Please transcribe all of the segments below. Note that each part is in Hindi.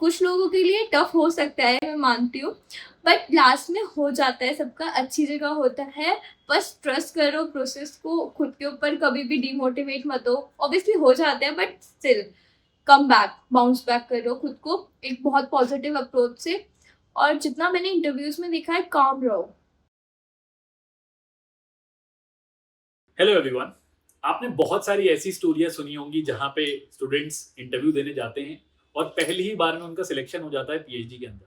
कुछ लोगों के लिए टफ हो सकता है, मैं मानती हूँ, बट लास्ट में हो जाता है, सबका अच्छी जगह होता है। बस ट्रस्ट करो प्रोसेस को, खुद के ऊपर कभी भी डिमोटिवेट मत हो। ऑब्वियसली हो जाता है but still come back, bounce back करो खुद को एक बहुत पॉजिटिव अप्रोच से। और जितना मैंने इंटरव्यूज में देखा है, काम रहो। Hello everyone. आपने बहुत सारी ऐसी स्टोरियां सुनी होंगी जहां पे स्टूडेंट्स इंटरव्यू देने जाते हैं और पहली ही बार में उनका सिलेक्शन हो जाता है पीएचडी के अंदर।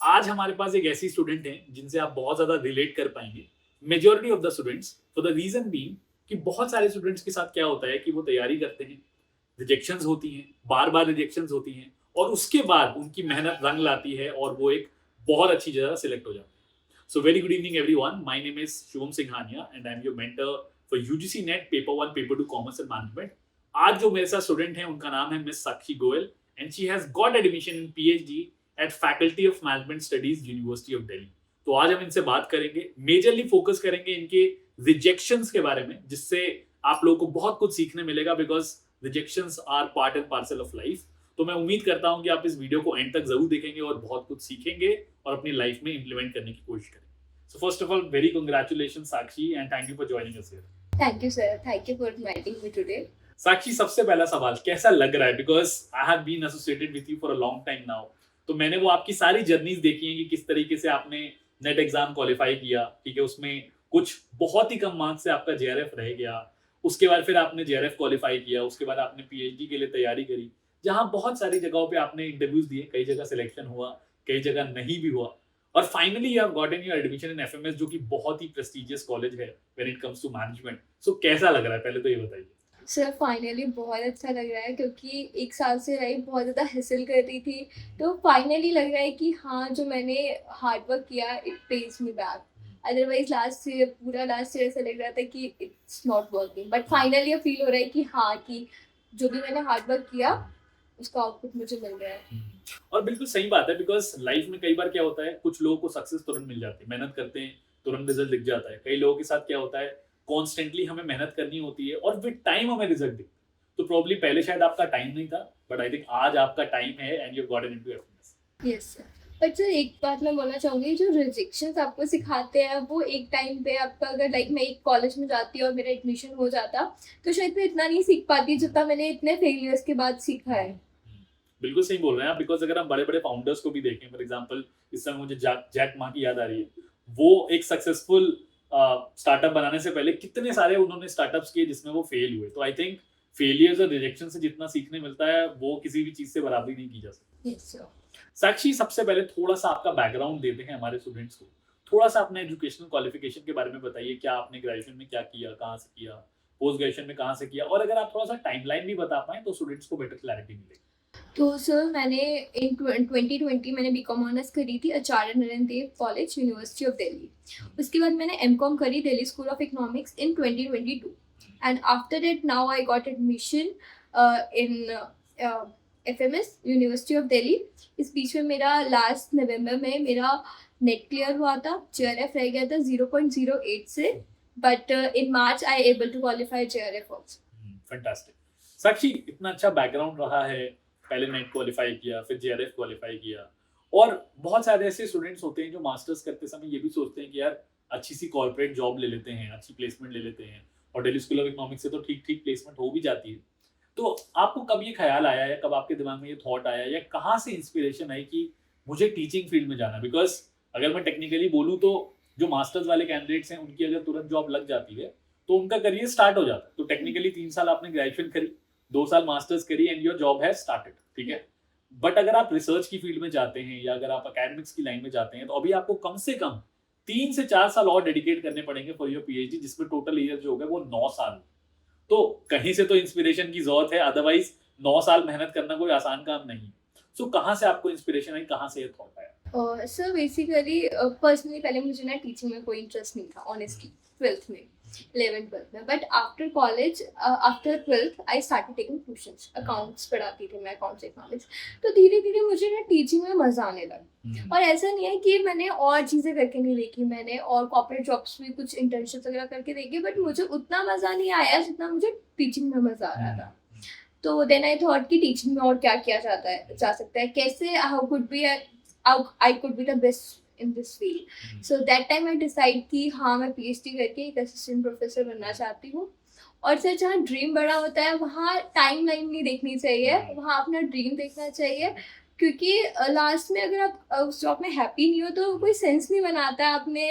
आज हमारे पास एक ऐसी स्टूडेंट है जिनसे आप बहुत ज़्यादा रिलेट कर पाएंगे, majority of the students, for the reason being कि बहुत सारे स्टूडेंट्स के साथ क्या होता है कि वो तैयारी करते हैं, रिजेक्शंस होती हैं, बार-बार रिजेक्शंस होती हैं और उसके बाद उनकी मेहनत रंग लाती है और वो एक बहुत अच्छी जगह सेलेक्ट हो जाते हैं। So very good evening everyone. My name is Shivam Singhania and I am your mentor for UGC NET Paper 1 Paper 2 Commerce and Management. आज जो मेरे साथ स्टूडेंट हैं उनका नाम है Miss Sakshi Goyal and she has got admission in PhD at faculty of management studies university of Delhi. तो आज हम इनसे बात करेंगे, मेजरली फोकस करेंगे इनके रिजेक्शंस के बारे में, जिससे आप लोगों को बहुत कुछ सीखने मिलेगा because rejections are part and parcel of life. तो मैं उम्मीद करता हूं कि आप इस वीडियो को एंड तक जरूर देखेंगे और बहुत कुछ सीखेंगे और अपनी लाइफ में इंप्लीमेंट करने की कोशिश करेंगे। So first of all, very congratulations Sakshi and thank you for joining us here. Thank you, sir. Thank you for inviting me today. साक्षी, सबसे पहला सवाल कैसा लग रहा है, because I have been associated with you for a long time now. तो मैंने वो आपकी सारी जर्नीज देखी हैं कि किस तरीके से आपने नेट एग्जाम क्वालिफाई किया, ठीक है, उसमें कुछ बहुत ही कम मार्क्स से आपका जेआरएफ रह गया, उसके बाद फिर आपने जेआरएफ क्वालिफाई किया, उसके बाद आपने पीएचडी के लिए तैयारी करी, जहाँ बहुत सारी जगहों पे आपने इंटरव्यूज दिए, कई जगह सिलेक्शन हुआ, कई जगह नहीं भी हुआ, और finally you have gotten your admission in FMS, जो कि बहुत ही प्रेस्टिजियस कॉलेज है when it comes to management. So कैसा लग रहा है, पहले तो ये बताइए। सर फाइनली बहुत अच्छा लग रहा है, क्योंकि एक साल से राइट बहुत ज़्यादा हासिल कर रही थी, तो फाइनली लग रहा है कि हाँ, जो मैंने हार्ड वर्क किया it pays me back. Otherwise पूरा लास्ट ईयर ऐसा लग रहा था कि it's not working, but finally अब फील हो रहा है कि हाँ, कि जो भी मैंने हार्ड वर्क किया उसका आउटपुट मुझे मिल रहा है। और बिल्कुल सही बात है, बिकॉज लाइफ में कई बार क्या होता है, कुछ लोगों को सक्सेस तुरंत मिल जाती है, मेहनत करते हैं तुरंत रिजल्ट दिख जाता है। कई लोगों के साथ क्या होता है, कॉन्स्टेंटली हमें मेहनत करनी होती है और विद टाइम हमें रिजल्ट दिखता है। तो प्रॉब्ली पहले शायद आपका टाइम नहीं था, बट आई थिंक आज आपका टाइम है and you got into FMS. Yes sir. But sir एक बात मैं बोलना चाहूँगी, जो रिजेक्शंस आपको सिखाते हैं वो एक टाइम पे आपका, अगर लाइक मैं एक कॉलेज में जाती और मेरा एडमिशन हो जाता तो शायद मैं इतना नहीं सीख पाती जितना मैंने इतने फेलियर्स के बाद सीखा है। बिल्कुल सही बोल रहे हैं आप, बिकॉज अगर हम बड़े बड़े फाउंडर्स को भी देखें, फॉर एग्जांपल इस समय मुझे जैक मा की याद आ रही है। वो एक सक्सेसफुल स्टार्टअप बनाने से पहले कितने सारे उन्होंने स्टार्टअप्स किए जिसमें वो फेल हुए। तो आई थिंक फेलियर्स और रिजेक्शन से जितना सीखने मिलता है वो किसी भी चीज से बराबरी नहीं की जा सकती। Yes sir. साक्षी, सबसे पहले थोड़ा सा आपका बैकग्राउंड देते हैं हमारे स्टूडेंट्स को, थोड़ा सा अपने एजुकेशनल क्वालिफिकेशन के बारे में बताइए। क्या आपने ग्रेजुएशन में क्या किया, कहाँ से किया, पोस्ट ग्रेजुएशन में कहाँ से किया, और अगर आप थोड़ा सा टाइमलाइन भी बता पाएं तो स्टूडेंट्स को बेटर क्लैरिटी मिलेगी। तो सर मैंने इन 2020 मैंने बीकॉम ऑनर्स करी थी आचार्य नरेंद्र देव कॉलेज, यूनिवर्सिटी ऑफ दिल्ली। उसके बाद मैंने एमकॉम करी Delhi school of economics in 2022 and after that now I got admission in FMS university of Delhi. इस बीच में मेरा लास्ट नवंबर में मेरा नेट क्लियर हुआ था, जेआरएफ रह गया था 0.08 से, but in March I able to qualify JRF also. Fantastic. Sakshi, इतना अच्छा बैकग्राउंड रहा है, पहले नेट क्वालिफाई किया, फिर जेआरएफ क्वालिफाई किया, और बहुत सारे ऐसे स्टूडेंट्स होते हैं जो मास्टर्स करते समय ये भी सोचते हैं कि यार अच्छी सी कॉर्पोरेट जॉब ले लेते हैं, अच्छी प्लेसमेंट ले लेते हैं, और दिल्ली स्कूल ऑफ इकोनॉमिक्स से तो ठीक ठीक प्लेसमेंट हो भी जाती है। तो आपको कब ये ख्याल आया या कब आपके दिमाग में ये थॉट आया या कहाँ से इंस्पिरेशन आई कि मुझे टीचिंग फील्ड में जाना? बिकॉज अगर मैं टेक्निकली बोलूँ तो जो मास्टर्स वाले कैंडिडेट्स हैं उनकी अगर तुरंत जॉब लग जाती है तो उनका करियर स्टार्ट हो जाता है। तो टेक्निकली 3 साल आपने ग्रेजुएशन करी, 2 साल मास्टर्स करी and your job has started, ठीक है। बट अगर आप रिसर्च की फील्ड में जाते हैं या अगर आप एकेडमिक्स की लाइन में जाते हैं तो अभी आपको कम से कम 3 से 4 साल और डेडिकेट करने पड़ेंगे फॉर योर पीएचडी, जिसमें टोटल ईयर जो होगा वो 9 साल। तो कहीं से तो इंस्पिरेशन की जरूरत है, अदरवाइज 9 साल मेहनत करना कोई आसान काम नहीं। सो कहाँ से आपको इंस्पिरेशन आई, कहाँ से ये थॉट आया? सर बेसिकली पर्सनली पहले मुझे ना टीचिंग में कोई इंटरेस्ट नहीं था, ऑनेस्टली 12th में, 11th-12th में। But after college, after 12th I started taking tuitions, accounts पढ़ाती थी मैं, अकाउंट्स इकोनॉमिक्स। तो धीरे धीरे मुझे ना टीचिंग में मज़ा आने लगा। और ऐसा नहीं है कि मैंने और चीज़ें करके नहीं देखी, मैंने और कॉर्पोरेट जॉब्स भी कुछ इंटर्नशिप्स वगैरह करके देखी, बट मुझे उतना मज़ा नहीं आया जितना मुझे टीचिंग में मज़ा आ रहा था। तो देन आई थॉट कि टीचिंग में और क्या किया जा सकता है, कैसे I could be the best in this field. So that time I decide कि हाँ मैं पीएचडी करके एक असिस्टेंट प्रोफेसर बनना चाहती हूँ. और सर जहाँ ड्रीम बड़ा होता है वहाँ टाइम लाइन नहीं देखनी चाहिए, वहाँ अपना ड्रीम देखना चाहिए. क्योंकि लास्ट में अगर आप उस जॉब में हैप्पी नहीं हो तो कोई सेंस नहीं बनाता आपने,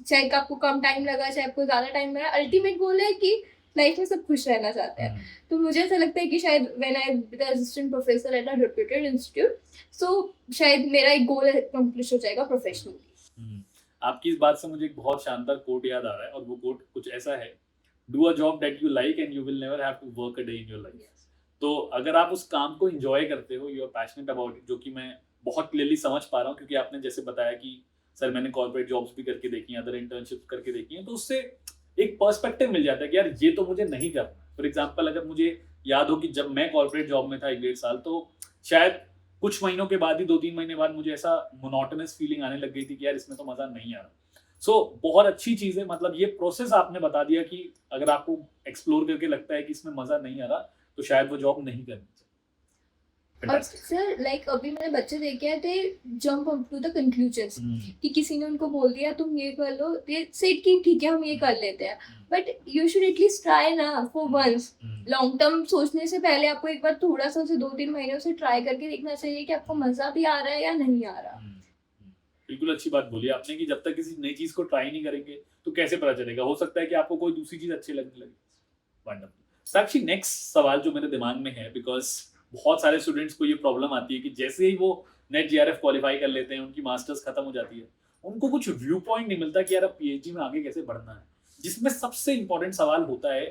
चाहे आपको कम टाइम लगा चाहे आपको ज़्यादा टाइम लगा. अल्टीमेट गोल है कि लाइफ में सब खुश रहना चाहते हैं. तो मुझे ऐसा लगता है कि शायद when I the assistant professor at a reputed institute, so शायद मेरा एक गोल अकम्प्लिश हो जाएगा प्रोफेशनली. आपकी इस बात से मुझे एक बहुत शानदार कोट याद आ रहा है और वो कोट कुछ ऐसा है, do a job that you like and you will never have to work a day in your life. तो अगर आप उस काम को एंजॉय करते हो, you are passionate about it, जो कि मैं बहुत क्लियरली समझ पा रहा हूँ क्योंकि आपने जैसे बताया कि सर मैंने कॉर्पोरेट जॉब्स भी करके देखी हैं, अदर इंटर्नशिप्स करके देखी हैं, तो उससे एक पर्सपेक्टिव मिल जाता है कि यार ये तो मुझे नहीं करना. फॉर एग्जाम्पल अगर मुझे याद हो कि जब मैं कॉर्पोरेट जॉब में था 1.5 साल, तो शायद कुछ महीनों के बाद ही 2-3 महीने बाद मुझे ऐसा मोनोटोनस फीलिंग आने लग गई थी कि यार इसमें तो मजा नहीं आ रहा. सो बहुत अच्छी चीज है, मतलब ये प्रोसेस आपने बता दिया कि अगर आपको एक्सप्लोर करके लगता है कि इसमें मजा नहीं आ रहा तो शायद वो जॉब नहीं करनी चाहिए. और सर लाइक अभी मैंने बच्चे देखे हैं, they jump up to the conclusions कि किसी ने उनको बोल दिया तुम ये कर लो, दे सेड कि ठीक है हम ये कर लेते हैं. But you should at least try ना फॉर वंस. लॉन्ग टर्म सोचने से पहले आपको एक बार थोड़ा सा उसे 2-3 महीनों से ट्राई करके देखना चाहिए कि आपको मजा भी आ रहा है या नहीं आ रहा. बिल्कुल अच्छी बात बोली आपने कि जब तक किसी नई चीज को ट्राई नहीं करेंगे तो कैसे पता चलेगा. हो सकता है कि आपको कोई दूसरी चीज अच्छी लगने लगे. वंडरफुल. साक्षी, नेक्स्ट सवाल जो मेरे दिमाग में है, बिकॉज बहुत सारे स्टूडेंट्स को ये प्रॉब्लम आती है कि जैसे ही वो नेट जीआरएफ क्वालिफाई कर लेते हैं, उनकी मास्टर्स खत्म हो जाती है, उनको कुछ व्यू पॉइंट नहीं मिलता कि यार अब पीएचडी में आगे कैसे बढ़ना है, जिसमें सबसे इंपॉर्टेंट सवाल होता है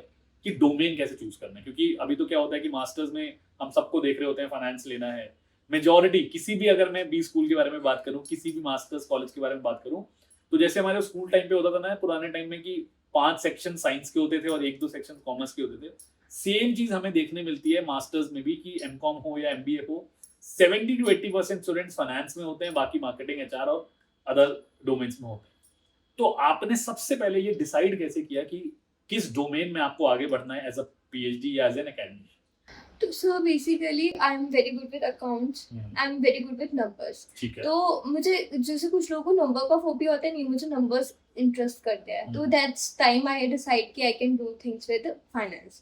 कि डोमेन कैसे चूज करना है. क्योंकि अभी तो क्या होता है कि मास्टर्स में हम सबको देख रहे होते हैं फाइनेंस लेना है. मेजॉरिटी किसी भी, अगर मैं बी स्कूल के बारे में बात करूं, किसी भी मास्टर्स कॉलेज के बारे में बात करूं, तो जैसे हमारे स्कूल टाइम पे होता था ना पुराने टाइम में कि 5 सेक्शन साइंस के होते थे और 1-2 सेक्शन कॉमर्स के होते थे. सेम चीज हमें देखने मिलती है मास्टर्स में भी कि एमकॉम हो या एमबीए हो, 70 to 80% स्टूडेंट्स फाइनेंस में होते हैं, बाकी मार्केटिंग, एचआर और अदर डोमेन्स में होते हैं. तो आपने सबसे पहले ये डिसाइड कैसे किया कि किस डोमेन में आपको आगे बढ़ना है एज अ पीएचडी या एज एन एकेडमिक? तो so basically I am very good with accounts, I am very good with numbers. ठीक है. तो मुझे जैसे कुछ लोगों को नंबर का फोबिया होता है, नहीं मुझे नंबर्स इंटरेस्ट करते हैं. तो दैट्स टाइम आई डिसाइड कि I can do things with finance.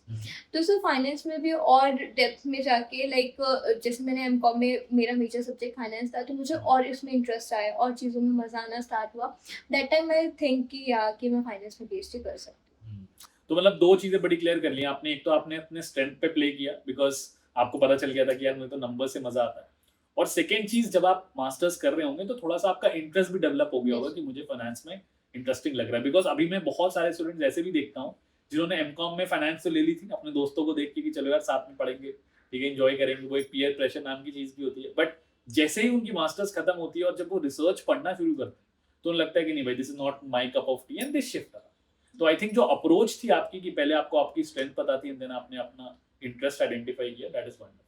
तो सर फाइनेंस में भी और डेप्थ में जाके लाइक जैसे मैंने एमकॉम में मेरा मेजर सब्जेक्ट फाइनेंस था, तो मुझे और इसमें इंटरेस्ट आया और चीज़ों में मजा आना स्टार्ट हुआ. दैट टाइम आई थिंक कि मैं फाइनेंस में पीएचडी कर सकती हूँ. तो मतलब 2 चीजें बड़ी क्लियर कर ली आपने. एक तो आपने अपने स्ट्रेंथ पे प्ले किया बिकॉज आपको पता चल गया था कि यार मुझे तो नंबर से मजा आता है. और सेकेंड चीज, जब आप मास्टर्स कर रहे होंगे तो थोड़ा सा आपका इंटरेस्ट भी डेवलप हो गया होगा कि मुझे फाइनेंस में इंटरेस्टिंग लग रहा है. बिकॉज अभी मैं बहुत सारे स्टूडेंट्स ऐसे भी देखता हूँ जिन्होंने एमकॉम में फाइनेंस तो ले ली थी अपने दोस्तों को देख के कि चलो यार साथ में पढ़ेंगे, ठीक है, एंजॉय करेंगे. वो एक पीयर प्रेशर नाम की चीज भी होती है. बट जैसे ही उनकी मास्टर्स खत्म होती है और जब वो रिसर्च पढ़ना शुरू करते हैं तो उन्हें लगता है कि नहीं भाई, this is not my cup of T and this shift. तो आई थिंक जो अप्रोच थी आपकी कि पहले आपको आपकी स्ट्रेंथ पता थी एंड देन आपने अपना इंटरेस्ट आइडेंटिफाई किया, that is wonderful.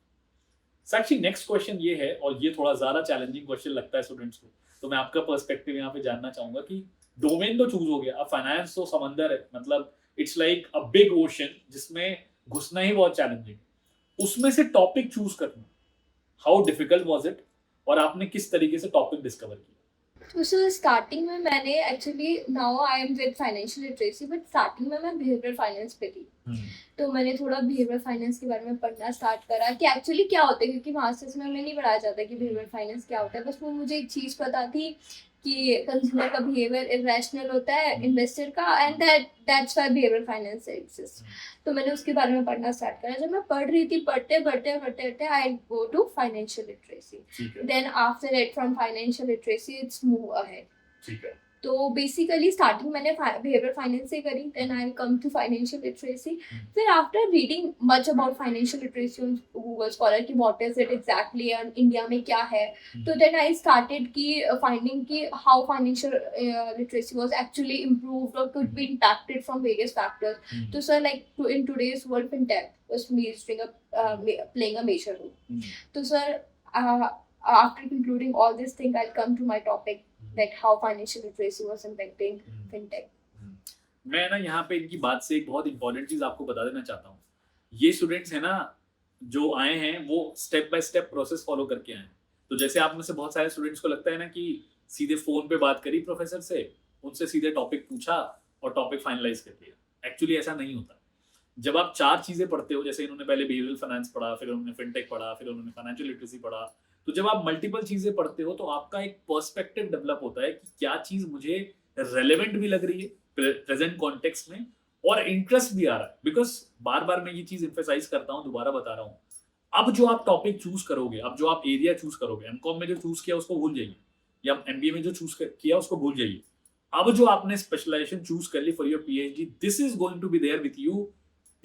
Sakshi, next question ये है और ये थोड़ा ज्यादा चैलेंजिंग क्वेश्चन लगता है स्टूडेंट्स को, तो मैं आपका पर्सपेक्टिव यहाँ पे जानना चाहूंगा कि डोमेन तो चूज हो गया, अब फाइनेंस तो समंदर है, मतलब it's like a big ocean जिसमें घुसना ही बहुत चैलेंजिंग. उसमें से टॉपिक चूज करना, हाउ डिफिकल्ट वाज इट, और आपने किस तरीके से टॉपिक डिस्कवर किया? तो सर स्टार्टिंग में मैंने actually now I am with financial literacy, but starting में मैं बिहेवियर फाइनेंस पे थी. तो मैंने थोड़ा बिहेवियर फाइनेंस के बारे में पढ़ना स्टार्ट करा कि एक्चुअली क्या होता है, क्योंकि मास्टर्स में हमें नहीं पढ़ाया जाता कि बिहेवियर फाइनेंस क्या होता है. बस वो मुझे एक चीज़ पता थी कि कंज्यूमर का बिहेवियर इरेशनल होता है इन्वेस्टर का, and that's why behaviour finance exist. तो मैंने उसके बारे में पढ़ना स्टार्ट करा. जब मैं पढ़ रही थी, पढ़ते I go to financial literacy. Then after it from financial literacy it's move ahead. ठीक है. तो बेसिकली स्टार्टिंग मैंने बिहेवियर फाइनेंस से करी, then I come to financial literacy. फिर after reading much about financial literacy on Google Scholar कि what is it exactly and India में क्या है, तो देन आई स्टार्टेड की फाइंडिंग कि how financial literacy was actually improved और could be impacted from various factors. तो sir like in today's world fintech was playing a major role. So sir, after concluding all this thing, I'll come to my topic that how financial literacy was impacting fintech. मैं ना यहाँ पे इनकी बात से एक बहुत इंपॉर्टेंट चीज आपको बता देना चाहता हूँ. ये स्टूडेंट्स है ना, जो आए हैं वो step by step process follow करके आए हैं। तो जैसे आप में से बहुत सारे स्टूडेंट्स को लगता है ना कि सीधे फोन पे बात करी प्रोफेसर से, उनसे सीधे टॉपिक पूछा और टॉपिक फाइनलाइज कर दिया। एक्चुअली ऐसा नहीं होता। जब आप 4 चीजें पढ़ते हो, जैसे इन्होंने पहले बिहेवियरल फाइनेंस पढ़ा, फिर उन्होंने फिनटेक पढ़ा, फिर उन्होंने फाइनेंशियल लिटरेसी पढ़ा, तो जब आप मल्टीपल चीजें पढ़ते हो तो आपका एक पर्सपेक्टिव डेवलप होता है कि क्या चीज मुझे रेलेवेंट भी लग रही है प्रेजेंट कॉन्टेक्स्ट में और इंटरेस्ट भी आ रहा है। बिकॉज बार बार मैं ये चीज एम्फेसाइज करता हूँ, दोबारा बता रहा हूँ, अब जो आप टॉपिक चूज करोगे, अब जो आप एरिया चूज करोगे, एमकॉम में जो चूज किया उसको भूल जाइए, या एमबीए में जो चूज किया उसको भूल जाइए। अब जो आपने स्पेशलाइजेशन चूज कर ली for your PhD, this is going to be there with you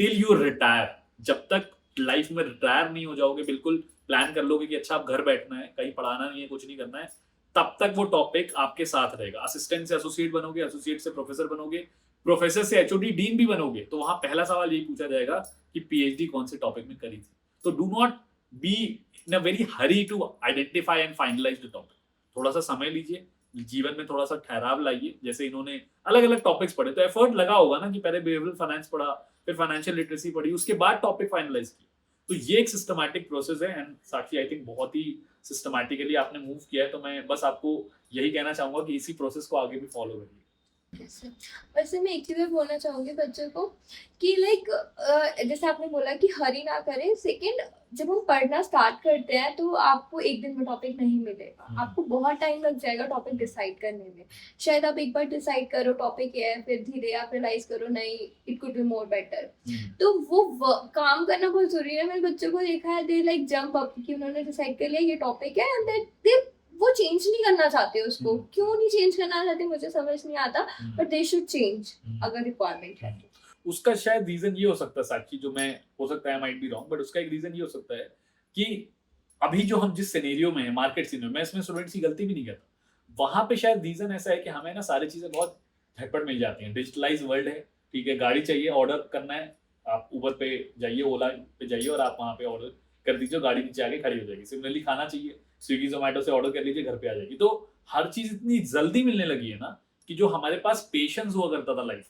till you retire. जब तक लाइफ में रिटायर नहीं हो जाओगे, बिल्कुल प्लान कर लोगे कि अच्छा अब घर बैठना है, कहीं पढ़ाना नहीं है, कुछ नहीं करना है, तब तक वो टॉपिक आपके साथ रहेगा। असिस्टेंट से एसोसिएट बनोगे, एसोसिएट से प्रोफेसर बनोगे, प्रोफेसर से एचओडी डीन भी बनोगे, तो वहां पहला सवाल यही पूछा जाएगा कि पीएचडी कौन से टॉपिक में करी थी। तो do not be in a very hurry to identify and finalise the topic. थोड़ा सा समय लीजिए, जीवन में थोड़ा सा ठहराव लाइए। जैसे इन्होंने अलग अलग टॉपिक्स पढ़े तो एफर्ट लगा होगा ना कि पहले बिहेवियरल फाइनेंस पढ़ा, फिर फाइनेंशियल लिटरेसी पढ़ी, उसके बाद टॉपिक फाइनलाइज किया। तो ये एक सिस्टमैटिक प्रोसेस है एंड साक्षी आई थिंक बहुत ही सिस्टमैटिकली आपने मूव किया है। तो मैं बस आपको यही कहना चाहूंगा कि इसी प्रोसेस को आगे भी फॉलो करिए। वैसे मैं एक चीज़ और बोलना चाहूँगी बच्चों को कि लाइक जैसे आपने बोला कि हरी ना करें। सेकंड, जब हम पढ़ना स्टार्ट करते हैं तो आपको एक दिन में टॉपिक नहीं मिलेगा, आपको बहुत टाइम लग जाएगा टॉपिक डिसाइड करने में। शायद आप एक बार डिसाइड करो टॉपिक ये है, फिर धीरे आप रियलाइज करो नहीं it could be more better. तो वो काम करना बहुत जरूरी है। मैंने बच्चों को देखा है, दे लाइक जंप अप कि उन्होंने डिसाइड कर लिया ये टॉपिक है एंड दे वो चेंज नहीं करना चाहते उसको। क्यों नहीं चेंज करना चाहते मुझे समझ नहीं आता, बट दे शुड चेंज अगर रिक्वायरमेंट है। उसका शायद रीजन ये हो सकता है साक्षी, जो मैं हो सकता है माइट बी रॉन्ग, बट उसका एक रीजन ये हो सकता है कि अभी जो हम जिस सिनेरियो में है, मार्केट सिनेरियो में, इसमें स्टूडेंट्स की गलती भी नहीं कहता, वहां पे शायद रीजन ऐसा है कि हमें ना सारी चीजें बहुत झटपट मिल जाती हैं। डिजिटलाइज वर्ल्ड है, ठीक है, गाड़ी चाहिए, ऑर्डर करना है, आप उबर पे जाइए, ओला पे जाइए और आप वहां पे ऑर्डर कर दीजिए, गाड़ी नीचे आके खड़ी हो जाएगी। सिमिलरली खाना चाहिए, स्विगी जोमेटो से ऑर्डर कर लीजिए, घर पे आ जाएगी। तो हर चीज इतनी जल्दी मिलने लगी है ना कि जो हमारे पास पेशेंस हुआ करता था लाइफ,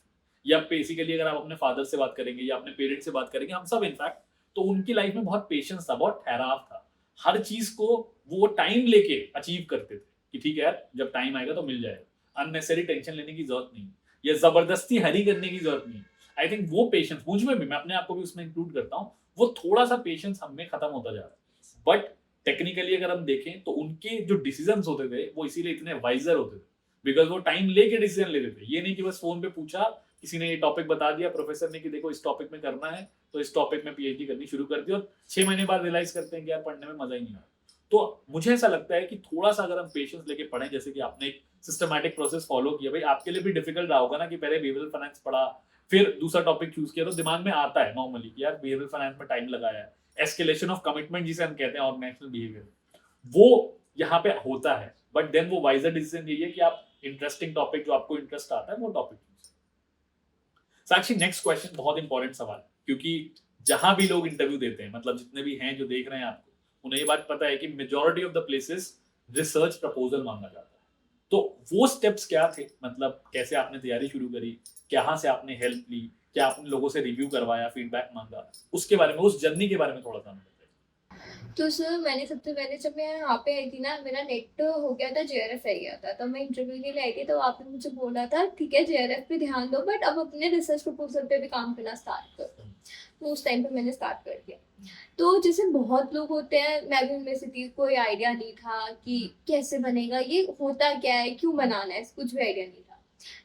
या बेसिकली अगर आप अपने फादर से बात करेंगे या अपने पेरेंट्स से बात करेंगे, हम सब इनफैक्ट, तो उनकी लाइफ में बहुत पेशेंस था, बहुत ठहराव था। हर चीज को वो टाइम लेके अचीव करते थे कि ठीक है यार जब टाइम आएगा तो मिल जाएगा, अननेसेसरी टेंशन लेने की जरूरत नहीं, या जबरदस्ती हरी करने की जरूरत नहीं। आई थिंक वो पेशेंस मुझ में भी, मैं अपने आप को भी उसमें इंक्लूड करता हूँ, वो थोड़ा सा पेशेंस हम में खत्म होता जा रहा है। बट टेक्निकली अगर हम देखें तो उनके जो डिसीजंस होते थे वो इसीलिए इतने वाइजर होते थे, बिकॉज वो टाइम लेके डिसीजन लेते थे। ये नहीं कि बस फोन पे पूछा, किसी ने ये टॉपिक बता दिया प्रोफेसर ने कि देखो इस टॉपिक में करना है, तो इस टॉपिक में पीएचडी करनी शुरू कर दी और 6 महीने बाद रियलाइज करते हैं कि यार पढ़ने में मजा ही नहीं आ रहा। तो मुझे ऐसा लगता है कि थोड़ा सा अगर हम पेशेंस लेके पढ़ें, जैसे कि आपने एक सिस्टमैटिक प्रोसेस फॉलो किया, भाई आपके लिए भी डिफिकल्ट रहा होगा ना कि पहले बिहेवियरल फाइनेंस पढ़ा, फिर दूसरा टॉपिक चूज किया, तो दिमाग में आता है नॉर्मली कि यार बिहेवियरल फाइनेंस में टाइम लगाया है, एस्केलेशन ऑफ कमिटमेंट जिसे हम कहते हैं ऑर्गेनाइजेशनल बिहेवियर, वो यहाँ पे होता है। बट देन वो वाइजर डिसीजन यही है कि आप इंटरेस्टिंग टॉपिक जो आपको इंटरेस्ट आता है वो टॉपिक चूज। साक्षी, नेक्स्ट क्वेश्चन बहुत इंपॉर्टेंट सवाल है, क्योंकि जहां भी लोग इंटरव्यू देते हैं, मतलब जितने भी हैं जो देख रहे हैं आपको, उन्हें ये बात पता है कि majority of the places research proposal मांगा जाता है। तो वो स्टेप्स क्या थे, मतलब कैसे आपने तैयारी शुरू करी, कहाँ से आपने हेल्प ली, क्या आपने लोगों से रिव्यू करवाया, फीडबैक मांगा, उसके बारे में, उस जर्नी के बारे में थोड़ा सा हमें बताइए। तो सर मैंने सबसे पहले जब मैं यहाँ पे आई थी ना, मेरा नेट हो गया था, जेआरएफ रह गया था, तब मैं इंटरव्यू के लिए आई थी। तो आपने मुझे बोला था ठीक है जेआरएफ पे ध्यान दो, बट अब अपने रिसर्च प्रपोजल पे भी काम करना स्टार्ट करो। तो उस टाइम पे मैंने स्टार्ट कर दिया। तो जैसे बहुत लोग होते हैं, मैं भी उनमें से थी, कोई आइडिया नहीं था कि कैसे बनेगा, ये होता क्या है, क्यों बनाना है, कुछ भी आइडिया नहीं था।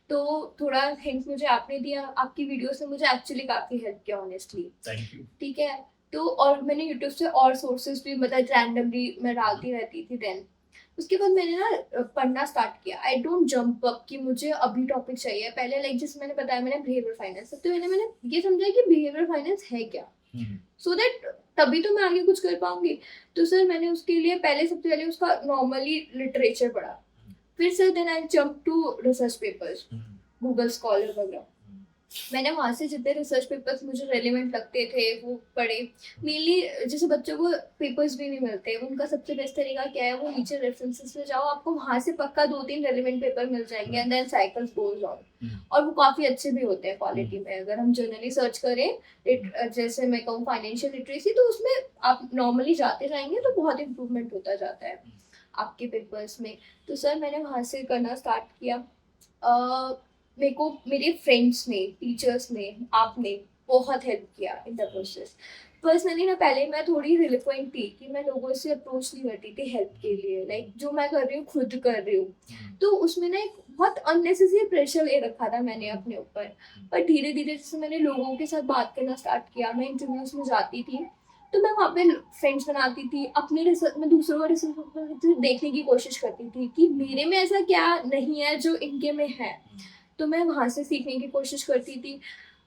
तो थोड़ा हिंट मुझे आपने दिया, आपकी वीडियो से मुझे एक्चुअली काफ़ी हेल्प किया ऑनेस्टली। Thank you. ठीक है। तो और मैंने यूट्यूब से और सोर्सेज भी मतलब रैंडमली मैं डालती रहती थी। देन उसके बाद मैंने ना पढ़ना स्टार्ट किया। आई डोंट जंप अप कि मुझे अभी टॉपिक चाहिए। पहले लाइक जैसे मैंने बताया, मैंने बिहेवियर फाइनेंस, सबसे पहले मैंने ये समझा कि बिहेवियर फाइनेंस है क्या, सो दैट तभी तो मैं आगे कुछ कर पाऊंगी। तो सर मैंने उसके लिए पहले सबसे पहले उसका नॉर्मली लिटरेचर पढ़ा, फिर sir then I jump to research papers, Google Scholar वगैरह। मैंने वहाँ से जितने रिसर्च पेपर्स मुझे रेलिवेंट लगते थे वो पढ़े। मेनली जैसे बच्चों को पेपर्स भी नहीं मिलते, उनका सबसे बेस्ट तरीका क्या है, वो नीचे रेफरेंसेस में जाओ, आपको वहाँ से पक्का 2-3 रेलिवेंट पेपर मिल जाएंगे and then cycles goes on. और वो काफ़ी अच्छे भी होते हैं क्वालिटी में। अगर हम जनरली सर्च करें जैसे मैं कहूँ फाइनेंशियल लिटरेसी, तो उसमें आप नॉर्मली जाते जाएंगे तो बहुत इंप्रूवमेंट होता जाता है आपके पेपर्स में। तो सर मैंने वहाँ से करना स्टार्ट किया। मेरे को मेरे फ्रेंड्स ने, टीचर्स ने, आपने बहुत हेल्प किया इन द प्रोसेस। पर्सनली ना पहले मैं थोड़ी रिलेक्वेंट थी कि मैं लोगों से अप्रोच नहीं करती थी हेल्प के लिए, लाइक जो मैं कर रही हूँ खुद कर रही हूँ। तो उसमें ना एक बहुत अननेसेसरी प्रेशर ले रखा था मैंने अपने ऊपर। पर धीरे धीरे जैसे मैंने लोगों के साथ बात करना स्टार्ट किया, मैं इंटरव्यूज में जाती थी, तो मैं वहाँ पे फ्रेंड्स बनाती थी। अपने रिसर्च में दूसरों का रिसर्च देखने की कोशिश करती थी कि मेरे में ऐसा क्या नहीं है जो इनके में है, तो मैं वहाँ से सीखने की कोशिश करती थी।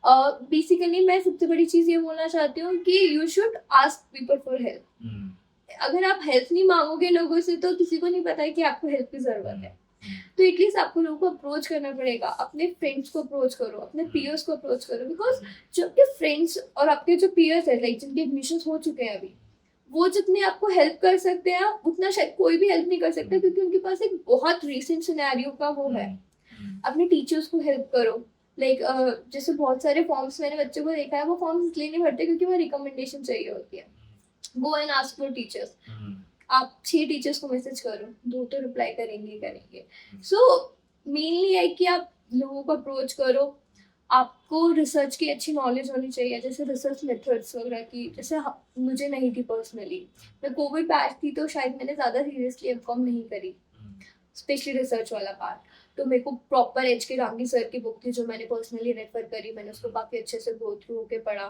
बेसिकली मैं सबसे बड़ी चीज़ ये बोलना चाहती हूँ कि you should ask people for help. अगर आप हेल्प नहीं मांगोगे लोगों से तो किसी को नहीं पता है कि आपको हेल्प की ज़रूरत है। तो एटलीस्ट आपको लोगों को अप्रोच करना पड़ेगा, अपने फ्रेंड्स को अप्रोच करो, अपने पीयर्स को अप्रोच करो, बिकॉज जो आपके फ्रेंड्स और आपके जो पीयर्स है, लाइक जिनके एडमिशन हो चुके हैं अभी, वो जितने आपको हेल्प कर सकते हैं उतना शायद कोई भी हेल्प नहीं कर सकता, क्योंकि उनके पास एक बहुत रीसेंट सिनेरियो का वो है। अपने टीचर्स को हेल्प करो, लाइक जैसे बहुत सारे फॉर्म्स मैंने बच्चों को देखा है, वो फॉर्म्स इसलिए नहीं भरते क्योंकि वो रिकमेंडेशन चाहिए होती है। Go and ask for teachers. आप 6 टीचर्स को मैसेज करो, 2 तो रिप्लाई करेंगे। सो मेनली है कि आप लोगों को अप्रोच करो। आपको रिसर्च की अच्छी नॉलेज होनी चाहिए, जैसे रिसर्च मेथड्स वगैरह की, जैसे मुझे नहीं थी पर्सनली। मैं कोविड बैच थी तो शायद मैंने ज़्यादा सीरियसली एमकॉम नहीं करी, स्पेशली रिसर्च वाला पार्ट। तो मेरे को प्रॉपर एच के रामगी सर की बुक थी जो मैंने पर्सनली रेफर करी, मैंने उसको काफ़ी अच्छे से गो थ्रू होके पढ़ा।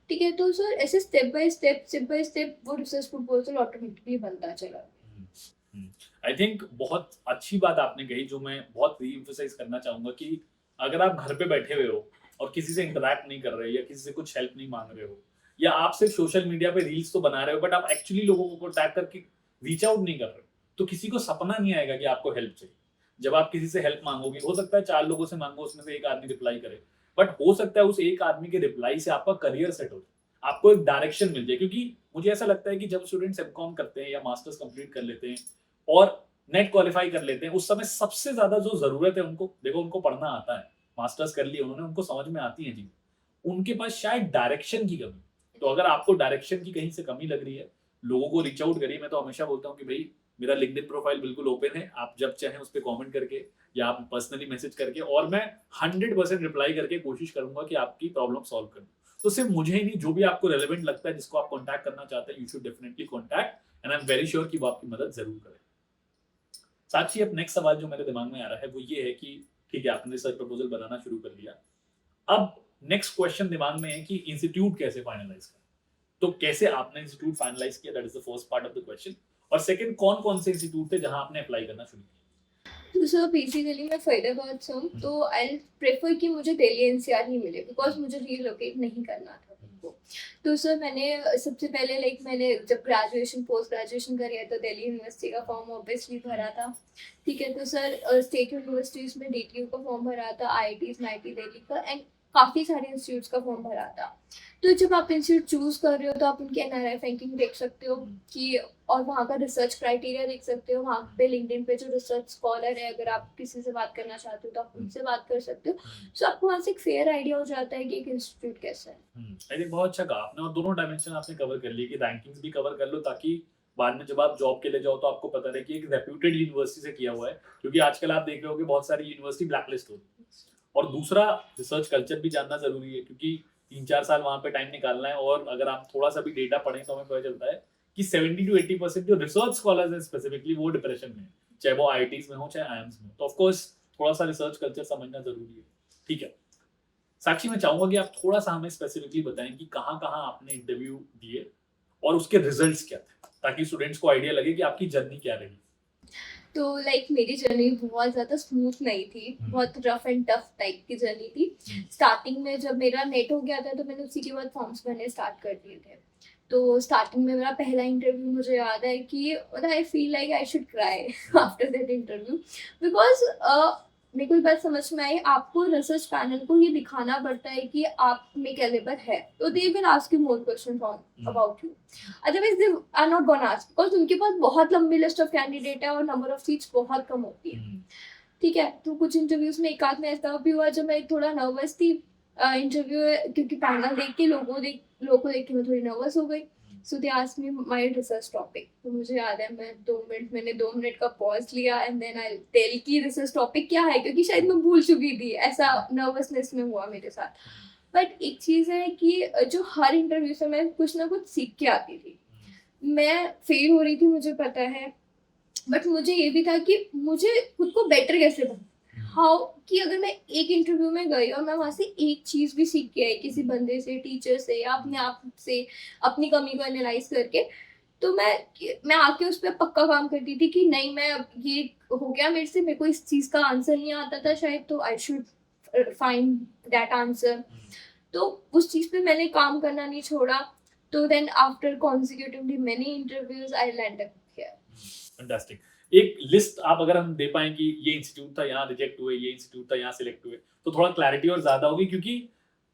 ठीक है, तो सर ऐसे स्टेप बाय स्टेप वो रिसर्च प्रपोजल ऑटोमेटिकली बनता चला। आई थिंक बहुत अच्छी बात आपने कही, जो मैं बहुत रीएम्फसाइज करना चाहूंगा कि अगर आप घर पे बैठे हुए हो और किसी से इंटरेक्ट नहीं कर रहे या किसी से कुछ हेल्प नहीं मांग रहे हो, या आप सिर्फ सोशल मीडिया पे रील्स तो बना रहे हो बट आप एक्चुअली लोगों को कॉन्टैक्ट करके रीच आउट नहीं कर रहे हो, तो किसी को सपना नहीं आएगा कि आपको हेल्प चाहिए। जब आप किसी से हेल्प मांगोगे, हो सकता है 4 लोगों से मांगो, उसमें से एक आदमी रिप्लाई करे, बट हो सकता है उस एक आदमी के रिप्लाई से आपका करियर सेट हो जाए, आपको एक डायरेक्शन मिल जाए। क्योंकि मुझे ऐसा लगता है कि जब स्टूडेंट्स एमकॉम करते हैं या मास्टर्स कंप्लीट कर लेते हैं और नेट क्वालिफाई कर लेते हैं, उस समय सबसे ज्यादा जो जरूरत है उनको, देखो उनको पढ़ना आता है, मास्टर्स कर लिए उन्होंने, उनको समझ में आती है चीज, उनके पास शायद डायरेक्शन की कमी। तो अगर आपको डायरेक्शन की कहीं से कमी लग रही है, लोगों को रीच आउट करिए। मैं तो हमेशा बोलता हूँ कि भाई मेरा लिंक्डइन प्रोफाइल बिल्कुल ओपन है, आप जब चाहें उस पर कॉमेंट करके या आप पर्सनली मैसेज करके, और मैं 100% रिप्लाई करके कोशिश करूंगा कि आपकी प्रॉब्लम सॉल्व कर दूं। तो सिर्फ मुझे ही नहीं, जो भी आपको रेलेवेंट लगता है, जिसको आप कॉन्टैक्ट करना चाहते हैं, you should definitely contact, and I am very sure कि वो आपकी मदद जरूर करें। साक्षी, अब नेक्स्ट सवाल जो मेरे दिमाग में आ रहा है वो ये है कि ठीक है, आपने रिसर्च प्रपोजल बनाना शुरू कर लिया, अब नेक्स्ट क्वेश्चन दिमाग में है कि इंस्टीट्यूट कैसे फाइनलाइज करें। तो कैसे आपने इंस्टीट्यूट फाइनलाइज किया, that is the first part of the question. और सेकंड, कौन कौन से इंस्टीट्यूट थे जहां आपने अप्लाई करना शुरू किया। तो सर बेसिकली मैं फरीदाबाद से हूँ, तो आई प्रेफर कि मुझे दिल्ली एनसीआर ही मिले, बिकॉज मुझे रीलोकेट नहीं करना था उनको। तो सर मैंने सबसे पहले लाइक मैंने जब ग्रेजुएशन पोस्ट ग्रेजुएशन करी है तो दिल्ली यूनिवर्सिटी का फॉर्म ऑब्वियसली भरा था। ठीक है, तो सर स्टेट यूनिवर्सिटीज़ में डीटीयू का फॉर्म भरा था, आईआईटीज़ में आईटी दिल्ली का, एंड काफ़ी सारे इंस्टीट्यूट्स का फॉर्म भरा था। तो जब आप इंस्टीट्यूट चूज़ कर रहे हो तो आप उनकी एनआरआई रैंकिंग देख सकते हो कि, और वहाँ का रिसर्च क्राइटेरिया देख सकते हो। वहाँ पे लिंक्डइन पे जो रिसर्च स्कॉलर है, अगर आप किसी से बात करना चाहते हो तो आप उनसे बात कर सकते हो। सो आपको वहाँ से एक फेयर आइडिया हो जाता है कि एक इंस्टीट्यूट कैसा है। आई थिंक बहुत अच्छा कहा आपने, और दोनों डायमेंशन आपने कवर कर लिए कि रैंकिंग्स भी कवर कर लो, ताकि बाद में जब आप जॉब के लिए जाओ तो आपको पता रहे कि एक रेप्यूटेड यूनिवर्सिटी से किया हुआ है। क्योंकि आजकल आप देख रहे हो कि बहुत सारी यूनिवर्सिटी ब्लैकलिस्ट हो रही है। और दूसरा, रिसर्च कल्चर भी जानना जरूरी है, क्योंकि 3-4 साल वहाँ पे टाइम निकालना है। और अगर आप थोड़ा सा भी डेटा पढ़ें तो हमें पता चलता है कि 70 to 80% जो रिसर्च स्कॉलर्स हैं स्पेसिफिकली, वो डिप्रेशन में है, चाहे वो आईआईटीज में हो चाहे आईएम्स में। तो ऑफकोर्स थोड़ा सा रिसर्च कल्चर समझना जरूरी है। ठीक है साक्षी, मैं चाहूंगा कि आप थोड़ा सा हमें स्पेसिफिकली बताएं कि कहाँ कहाँ आपने इंटरव्यू दिए और उसके रिजल्ट्स क्या थे, ताकि स्टूडेंट्स को आइडिया लगे कि आपकी जर्नी क्या रही। तो लाइक मेरी जर्नी बहुत ज़्यादा स्मूथ नहीं थी, बहुत रफ एंड टफ टाइप की जर्नी थी। स्टार्टिंग में जब मेरा नेट हो गया था तो मैंने उसी के बाद फॉर्म्स भरने स्टार्ट कर दिए थे। तो स्टार्टिंग में मेरा पहला इंटरव्यू, मुझे याद है कि I feel like I should cry after that interview, because मेरे को ये बात समझ में आई, आपको रिसर्च पैनल को ये दिखाना पड़ता है कि आप में कैलिबर है, तो they will ask you more question about you, otherwise they are not gonna ask, because उनके पास बहुत लंबी लिस्ट ऑफ कैंडिडेट है और नंबर ऑफ सीट्स बहुत कम होती है। ठीक है, तो कुछ इंटरव्यूज में एक आध में ऐसा भी हुआ जब मैं थोड़ा नर्वस थी इंटरव्यू, क्योंकि पैनल देख के लोगों को देख के मैं थोड़ी नर्वस हो गई। So they asked me my research topic, तो मुझे याद है मैं 2 मिनट का पॉज लिया एंड देन आई टेल की रिसर्च टॉपिक क्या है, क्योंकि शायद मैं भूल चुकी थी, ऐसा नर्वसनेस में हुआ मेरे साथ। बट एक चीज़ है कि जो हर इंटरव्यू से मैं कुछ ना कुछ सीख के आती थी। मैं फेल हो रही थी मुझे पता है, बट मुझे ये भी था कि मुझे खुद को बेटर कैसे बनाऊं, हाउ, कि अगर मैं एक इंटरव्यू में गई और मैं वहाँ से एक चीज़ भी सीख के आई किसी बंदे से, टीचर से, या अपने आप से अपनी कमी को एनालाइज करके, तो मैं आके उस पर पक्का काम करती थी कि नहीं, मैं अब ये हो गया मेरे से, मेरे को इस चीज़ का आंसर नहीं आता था शायद, तो I should find that answer. तो उस चीज़ पे मैंने काम करना नहीं छोड़ा। तो then after consecutively many interviews I landed here. Fantastic. एक लिस्ट आप अगर हम दे पाएं कि ये इंस्टीट्यूट था यहाँ रिजेक्ट हुए, ये इंस्टीट्यूट था यहाँ सिलेक्ट हुए, तो थोड़ा क्लैरिटी और ज्यादा होगी, क्योंकि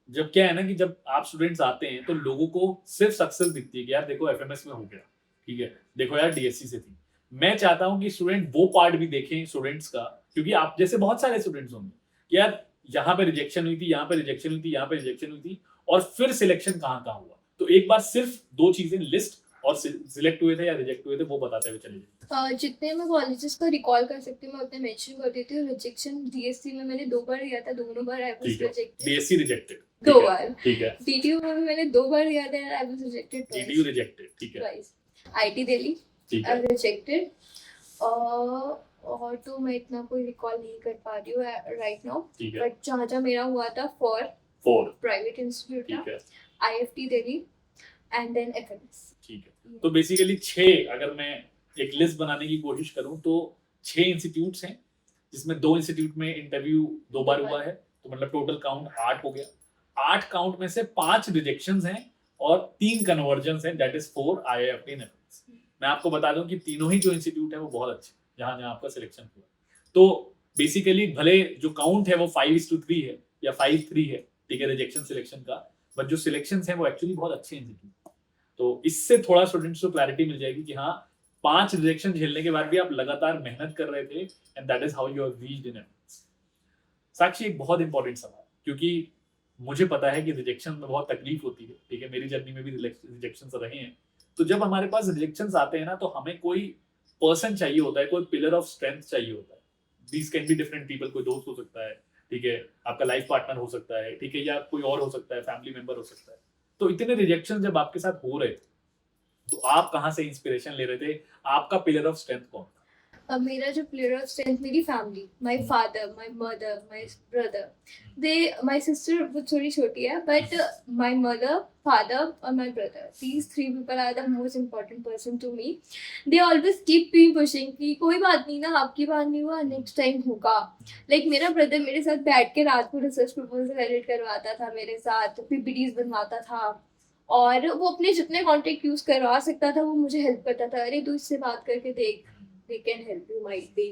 जब क्या है ना कि जब आप स्टूडेंट्स आते हैं तो लोगों को सिर्फ सक्सेस दिखती है कि यार देखो एफएमएस में हो गया, ठीक है, देखो यार डीएससी से थी। मैं चाहता हूं कि स्टूडेंट वो पार्ट भी देखें स्टूडेंट्स का, क्योंकि आप जैसे बहुत सारे स्टूडेंट्स होंगे कि यार यहाँ पे रिजेक्शन हुई थी, यहाँ पे रिजेक्शन हुई थी, यहाँ पे रिजेक्शन हुई थी, और फिर सिलेक्शन कहाँ कहाँ हुआ। तो एक बार सिर्फ 2 चीजें लिस्ट और सिलेक्ट हुए थे या रिजेक्ट हुए थे वो बताते हुए चले जाइए। जितने मैं कॉलेजेस का रिकॉल कर सकती हूँ मैं उतने मेंशन कर देती हूँ। रिजेक्शन डीएससी में मैंने 2 बार दिया था, दोनों बार I was rejected. DSC rejected 2 बार, ठीक है। डीटीयू में भी मैंने 2 बार दिया था, आई वाज रिजेक्टेड डीटीयू रिजेक्टेड, ठीक है। ट्वाइस। आईटी दिल्ली रिजेक्टेड, और तो मैं इतना कोई रिकॉल नहीं कर पा रही हूँ राइट नाउ, बट जहाँ मेरा हुआ था फॉर प्राइवेट इंस्टीट्यूट था, IFT Delhi and then FMS, ठीक है। तो बेसिकली 6, अगर मैं एक लिस्ट बनाने की कोशिश करूं तो 6 इंस्टीट्यूट्स हैं, जिसमें 2 इंस्टीट्यूट में इंटरव्यू 2 बार हुआ है, तो मतलब टोटल काउंट 8 हो गया। 8 काउंट में से 5 रिजेक्शंस हैं और 3 कन्वर्जन्स हैं, that is 4 IIFT and FMS. मैं आपको बता दूं कि तीनों ही जो इंस्टीट्यूट है वो बहुत अच्छे, जहां जहां आपका सिलेक्शन हुआ। तो बेसिकली भले जो काउंट है वो 5:3 है या 5:3 है, ठीक है, रिजेक्शन सिलेक्शन का, बट जो सिलेक्शंस हैं वो एक्चुअली बहुत अच्छे इंस्टीट्यूट। तो इससे थोड़ा स्टूडेंट्स को क्लैरिटी मिल जाएगी कि हाँ 5 रिजेक्शन झेलने के बाद भी आप लगातार मेहनत कर रहे थे, and that is how you have reached in FMS. Sakshi, एक बहुत इंपॉर्टेंट सवाल, क्योंकि मुझे पता है कि रिजेक्शन में बहुत तकलीफ होती है, ठीक है, मेरी जर्नी में भी रिजेक्शंस रहे हैं। तो जब हमारे पास रिजेक्शंस आते हैं ना, तो हमें कोई पर्सन चाहिए होता है, कोई पिलर ऑफ स्ट्रेंथ चाहिए होता है। These can be different people, कोई दोस्त हो सकता है, ठीक है, आपका लाइफ पार्टनर हो सकता है, ठीक है, या कोई और हो सकता है, फैमिली मेंबर हो सकता है। तो इतने रिजेक्शन जब आपके साथ हो रहे थे तो आप कहाँ से इंस्पिरेशन ले रहे थे? आपका पिलर ऑफ स्ट्रेंथ कौन था? मेरा जो पिलर ऑफ स्ट्रेंथ, मेरी family, my father, my mother, my brother, my sister वो थोड़ी छोटी है, बट माय मदर, फादर और my brother, these 3 people are the most important person to me. They always keep me pushing कि कोई बात नहीं ना, आपकी बात नहीं हुआ, नेक्स्ट टाइम होगा। लाइक मेरा ब्रदर मेरे साथ बैठ के रात को रिसर्च प्रपोजल एडिट करवाता था, मेरे साथ पीपीटीज बनवाता था, और वो अपने जितने कॉन्टेक्ट यूज करवा सकता था वो मुझे हेल्प करता था। अरे तू इससे बात करके देख, they can help you might be.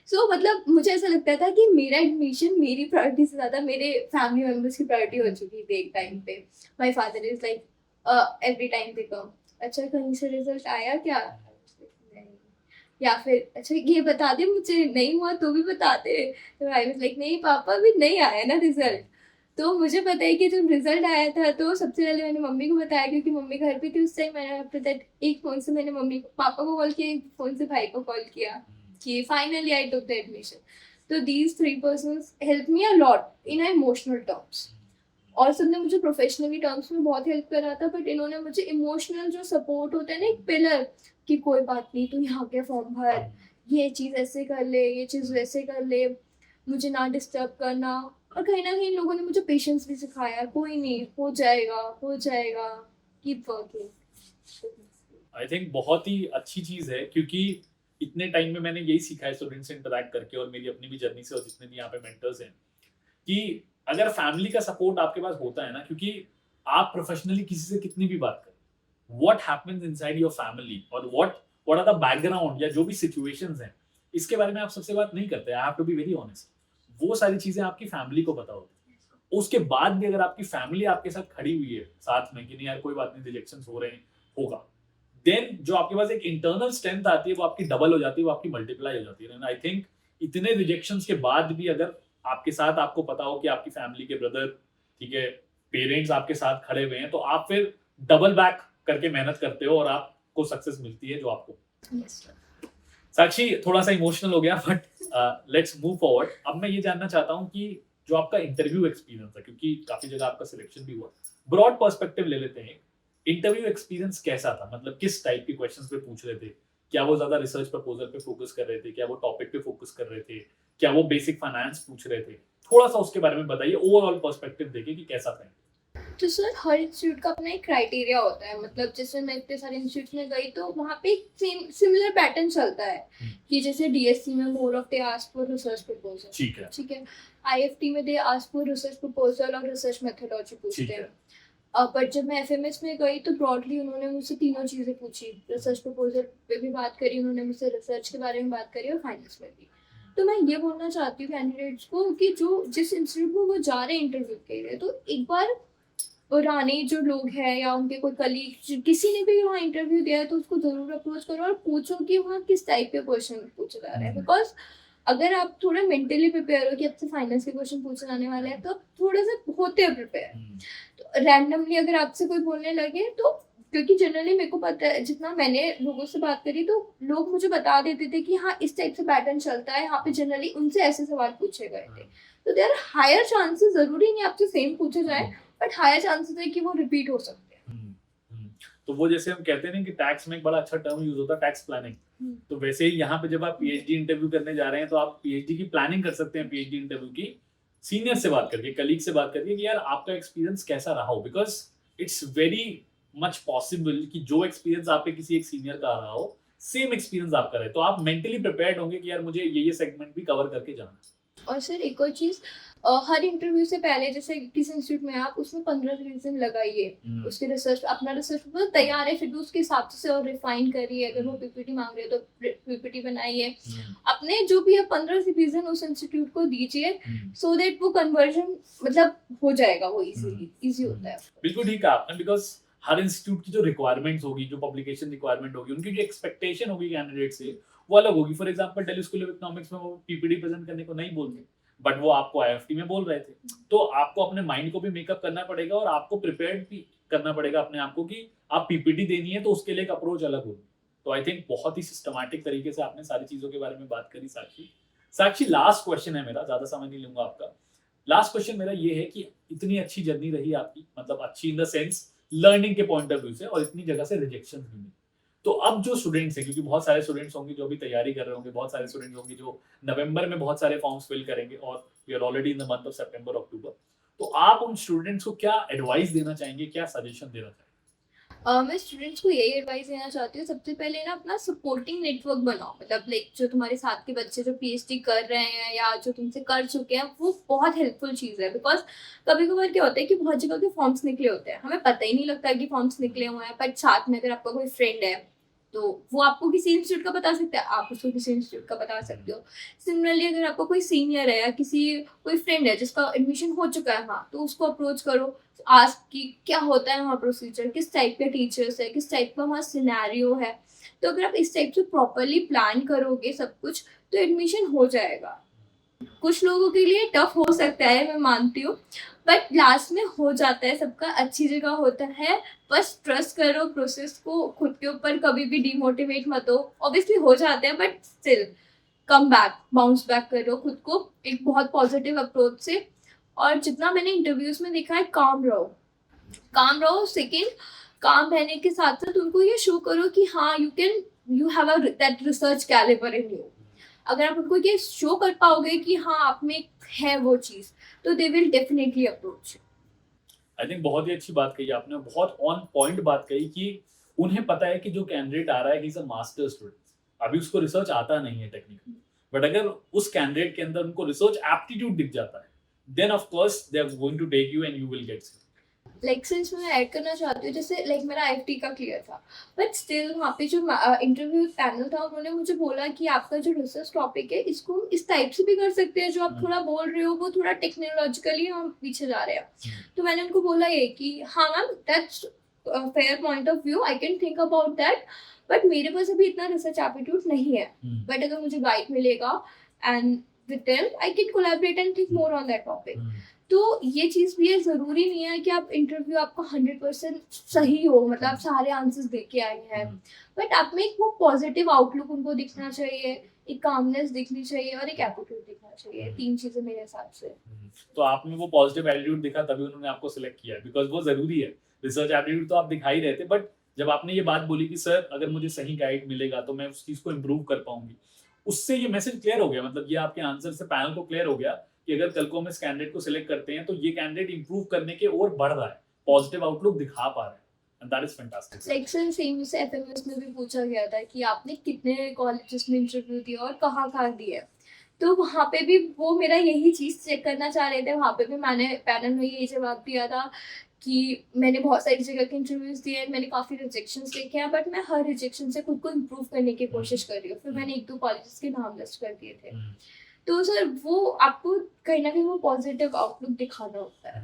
So मतलब मुझे ऐसा लगता था कि मेरा एडमिशन मेरी प्रायोरिटी से ज़्यादा मेरे फैमिली मेम्बर्स की प्रायोरिटी हो चुकी थी एक टाइम पे। My father is like every time they come, अच्छा कहीं से रिजल्ट आया क्या, नहीं, या फिर अच्छा ये बता दे मुझे, नहीं हुआ तो भी बता दे। तो आई वाज लाइक नहीं पापा अभी नहीं आया ना रिजल्ट। तो मुझे पता है कि जब रिजल्ट आया था तो सबसे पहले मैंने मम्मी को बताया, क्योंकि मम्मी घर पे थी उस टाइम। मैंने आफ्टर दैट एक फ़ोन से मैंने मम्मी पापा को कॉल किया, एक फ़ोन से भाई को कॉल किया कि finally I took the admission. तो these 3 persons help me a lot in emotional terms, और सबने मुझे प्रोफेशनली टर्म्स में बहुत हेल्प करा था, बट इन्होंने मुझे इमोशनल जो सपोर्ट होता है ना, एक पिलर, कि कोई बात नहीं तू यहाँ के फॉर्म भर, ये चीज़ ऐसे कर ले, ये चीज़ वैसे कर ले, मुझे ना डिस्टर्ब करना। और कहीं ना कहीं लोगों ने मुझे पेशेंस भी सिखाया, कोई नहीं हो जाएगा, कीप वर्किंग। आई थिंक बहुत ही अच्छी चीज है, क्योंकि इतने टाइम में मैंने यही सीखा है स्टूडेंट से इंटरेक्ट करके, और मेरी अपनी भी जर्नी से, और जितने भी यहाँ पे मेंटर्स हैं, कि अगर फैमिली का सपोर्ट आपके पास होता है ना, क्योंकि आप प्रोफेशनली किसी से कितनी भी बात करें, what happens inside your family और व्हाट आर द बैकग्राउंड या जो भी सिचुएशंस हैं, इसके बारे में आप सबसे बात नहीं करते। I have to be very honest, वो सारी चीजें आपकी फैमिली को पता होती है। उसके बाद भी अगर आपकी फैमिली आपके साथ खड़ी हुई है साथ में कि नहीं यार कोई बात नहीं, रिजेक्शन हो रहे हैं, होगा, देन जो आपके पास एक इंटरनल स्ट्रेंथ आती है वो आपकी डबल हो जाती है, वो आपकी मल्टीप्लाई हो जाती है। एंड आई थिंक इतने रिजेक्शंस के बाद भी अगर आपके साथ आपको पता हो कि आपकी फैमिली के ब्रदर, ठीक है, पेरेंट्स आपके साथ खड़े हुए हैं, तो आप फिर डबल बैक करके मेहनत करते हो और आपको सक्सेस मिलती है जो आपको। Yes, sir. साक्षी थोड़ा सा इमोशनल हो गया, बट लेट्स मूव फॉरवर्ड। अब मैं ये जानना चाहता हूँ कि जो आपका इंटरव्यू एक्सपीरियंस था, क्योंकि काफी जगह आपका सिलेक्शन भी हुआ, ब्रॉड पर्सपेक्टिव ले लेते हैं, इंटरव्यू एक्सपीरियंस कैसा था? मतलब किस टाइप के क्वेश्चंस पे पूछ रहे थे? क्या वो ज्यादा रिसर्च प्रपोजल पे फोकस कर रहे थे? क्या वो टॉपिक पे फोकस कर रहे थे? क्या वो बेसिक फाइनेंस पूछ रहे थे? थोड़ा सा उसके बारे में बताइए, ओवरऑल पर्सपेक्टिव देखिए कि कैसा था। तो सर हर इंस्टीट्यूट का अपना एक क्राइटेरिया होता है, मतलब जैसे मैं इतने सारे इंस्टीट्यूट में गई तो वहाँ पे एक सिमिलर पैटर्न चलता है कि जैसे डीएससी में more of they ask for research proposal, ठीक है, ठीक है, आईएफटी में they ask for research proposal और रिसर्च मेथोडोलॉजी पूछते ठीक है। हैं। पर जब मैं एफएमएस में गई तो ब्रॉडली उन्होंने मुझसे तीनों चीज़ें पूछी, रिसर्च प्रपोजल पे भी बात करी उन्होंने मुझसे, रिसर्च के बारे में बात करी और फाइनेंस में भी। तो मैं ये बोलना चाहती हूँ कैंडिडेट्स को कि जो जिस इंस्टीट्यूट में वो जा रहे हैं इंटरव्यू के लिए, तो एक बार पुराने जो लोग हैं या उनके कोई कलीग किसी ने भी वहाँ इंटरव्यू दिया है तो उसको ज़रूर अप्रोच करो और पूछो कि वहाँ किस टाइप के क्वेश्चन पूछे जा रहे हैं। बिकॉज अगर आप थोड़ा मेंटली प्रिपेयर हो कि आपसे फाइनेंस के क्वेश्चन पूछे जाने वाले हैं तो आप थोड़े से होते हैं प्रिपेयर। तो रैंडमली अगर आपसे कोई बोलने लगे तो, क्योंकि जनरली मेरे को पता है, जितना मैंने लोगों से बात करी तो लोग मुझे बता देते थे कि हाँ इस टाइप से पैटर्न चलता है, यहाँ पे जनरली उनसे ऐसे सवाल पूछे गए थे। तो देयर हायर चांसेस, जरूरी नहीं आपसे सेम पूछे जाए, बट हायर चांसेस है कि वो रिपीट हो सकते हैं। तो वो जैसे हम कहते हैं ना कि टैक्स में एक बड़ा अच्छा टर्म यूज होता है, टैक्स प्लानिंग। तो वैसे ही यहाँ पे जब आप पीएचडी इंटरव्यू करने जा रहे हैं तो आप पीएचडी की प्लानिंग कर सकते हैं, पीएचडी इंटरव्यू की सीनियर से बात करके, कलीग से बात करके कि यार आपका एक्सपीरियंस कैसा रहा हो, because it's very much possible कि जो एक्सपीरियंस आप पे किसी एक सीनियर का रहा हो, सेम एक्सपीरियंस आपका रहे, तो आप मेंटली प्रिपेयर्ड होंगे कि यार मुझे ये सेगमेंट भी कवर करके जाना है। और सर एक और चीज, हर इंटरव्यू से पहले जैसे किसी इंस्टीट्यूट में आप उसमें 15 रीजन लगाइए, उसके रिसर्च, अपना रिसर्च पेपर तैयार है, फिर भी उसके हिसाब से और रिफाइन करिए। अगर वो पीपीटी मांग रहे हो तो पीपीटी बनाइए, अपने जो भी है 15 रीजन उस इंस्टीट्यूट को दीजिए, सो दैट वो कन्वर्जन मतलब हो जाएगा, वो इजी होता है। बिल्कुल ठीक है आपने, बिकॉज हर इंस्टीट्यूट की जो रिक्वायरमेंट्स होगी, जो पब्लिकेशन रिक्वायरमेंट होगी, उनकी जो एक्सपेक्टेशन होगी कैंडिडेट से वो अलग होगी। For example Delhi school of economics में वो पीपीटी प्रेजेंट करने को नहीं बोलते, बट वो आपको आईएफटी में बोल रहे थे। तो आपको अपने माइंड को भी मेकअप करना पड़ेगा और आपको प्रिपेयर्ड भी करना पड़ेगा अपने आप को कि आप पीपीटी देनी है तो उसके लिए एक अप्रोच अलग होगी। तो आई थिंक बहुत ही सिस्टमैटिक तरीके से आपने सारी चीजों के बारे में बात करी। साक्षी लास्ट क्वेश्चन है मेरा, ज्यादा समय नहीं लूंगा आपका। लास्ट क्वेश्चन मेरा ये है कि इतनी अच्छी जर्नी रही आपकी, मतलब अच्छी इन द सेंस लर्निंग के पॉइंट ऑफ व्यू से, और इतनी जगह से रिजेक्शन भी मिली, तो अब जो स्टूडेंट्स हैं, क्योंकि बहुत सारे स्टूडेंट्स होंगे जो अभी तैयारी कर रहे होंगे, बहुत सारे स्टूडेंट्स होंगे जो नवंबर में बहुत सारे फॉर्म्स फिल करेंगे, और we are already in the month of September October, तो आप उन स्टूडेंट्स को क्या एडवाइस देना चाहेंगे, क्या सजेशन देना चाहेंगे? मैं स्टूडेंट्स को यही एडवाइस देना चाहती हूँ, सबसे पहले ना अपना सपोर्टिंग नेटवर्क बनाओ। मतलब लाइक जो तुम्हारे साथ के बच्चे जो पीएचडी कर रहे हैं या जो तुमसे कर चुके हैं, वो बहुत हेल्पफुल चीज़ है। बिकॉज कभी कभार क्या होता है कि बहुत जगह के फॉर्म्स निकले होते हैं, हमें पता ही नहीं लगता कि फॉर्म्स निकले हुए हैं, बट साथ में अगर आपका कोई फ्रेंड है तो वो आपको किसी इंस्टीट्यूट का बता सकता है, आप उसको किसी इंस्टीट्यूट का बता सकते हो। सिमिलरली अगर आपका कोई सीनियर है या कोई फ्रेंड है जिसका एडमिशन हो चुका है वहाँ, तो उसको अप्रोच करो, आस्क कि क्या होता है वहाँ प्रोसीजर, किस टाइप के टीचर्स है, किस टाइप का वहाँ सिनेरियो है। तो अगर आप इस टाइप से प्रॉपरली प्लान करोगे सब कुछ तो एडमिशन हो जाएगा। कुछ लोगों के लिए टफ हो सकता है, मैं मानती हूँ, बट लास्ट में हो जाता है, सबका अच्छी जगह होता है। बस ट्रस्ट करो प्रोसेस को, खुद के ऊपर कभी भी डिमोटिवेट मत हो। ऑब्वियसली हो जाते हैं but still come back, bounce back करो खुद को एक बहुत पॉजिटिव अप्रोच से। और जितना मैंने इंटरव्यूज में देखा है, काम रहो। सेकेंड, काम रहने के साथ साथ उनको ये शो करो कि हाँ you have that research calibre in you. अगर आप उनको ये शो कर पाओगे कि हाँ आप में है वो चीज़, तो they will definitely approach. I think बहुत ही अच्छी बात कही आपने, बहुत ऑन पॉइंट बात कही कि उन्हें पता है कि जो कैंडिडेट आ रहा है he is a master student, अभी उसको रिसर्च आता नहीं है टेक्निकली, बट अगर उस कैंडिडेट के अंदर उनको रिसर्च एप्टीट्यूड दिख जाता है, then of course they are going to take you and you will get. Like since मैं ऐड करना चाहती हूँ, जैसे लाइक मेरा IFT का क्लियर था, बट स्टिल वहाँ पे जो इंटरव्यू पैनल था उन्होंने मुझे बोला कि आपका जो रिसर्च टॉपिक है इसको इस टाइप से भी कर सकते हैं, जो आप थोड़ा बोल रहे हो वो थोड़ा टेक्नोलॉजिकली हम पीछे जा रहे हैं। तो मैंने उनको बोला ये कि हाँ ma'am, that's fair point of view, I can think about that, but मेरे पास अभी इतना रिसर्च एप्टीट्यूड नहीं है, बट अगर मुझे गाइड मिलेगा and with them I can collaborate and think more on that topic. तो ये चीज़ भी है, ज़रूरी नहीं है कि आप इंटरव्यू आपका 100% सही हो, मतलब आप सारे आंसर्स दे के आए हैं, बट आप में एक वो पॉजिटिव आउटलुक उनको दिखना चाहिए, एक कामनेस दिखनी चाहिए और एक एटीट्यूड दिखना चाहिए। 3 चीज़ें मेरे हिसाब से। तो आप में वो पॉजिटिव एटीट्यूड दिखा तभी उन्होंने आपको सिलेक्ट किया, बिकॉज वो जरूरी है। रिसर्च एटीट्यूड तो आप दिखा ही रहे थे, बट जब आपने ये बात बोली कि सर अगर मुझे सही गाइड मिलेगा तो मैं उस चीज को इम्प्रूव कर पाऊंगी, उससे ये मैसेज क्लियर हो गया, मतलब ये आपके आंसर से पैनल को क्लियर हो गया कि अगर कल को हम इस कैंडिडेट को सिलेक्ट करते हैं तो ये कैंडिडेट इंप्रूव करने के और बढ़ रहा है, पॉजिटिव आउटलुक दिखा पा रहा है, and that is fantastic. Section same से FMS में भी पूछा गया था कि आपने कितने कॉलेजेस में इंटरव्यू दिया और कहाँ दिए, तो वहाँ पे भी वो मेरा यही चीज़ चेक करना चाह रहे थे। वहाँ पे भी मैंने पैनल में यही जवाब दिया था कि मैंने बहुत सारी जगह के इंटरव्यूज दिए, मैंने काफ़ी रिजेक्शंस देखे हैं, बट मैं हर रिजेक्शन से खुद को इम्प्रूव करने की कोशिश कर रही हूँ। फिर मैंने 1-2 कॉलेजेस के नाम लिस्ट कर दिए थे। तो सर वो आपको कहीं ना कहीं वो पॉजिटिव आउटलुक दिखाना होता है।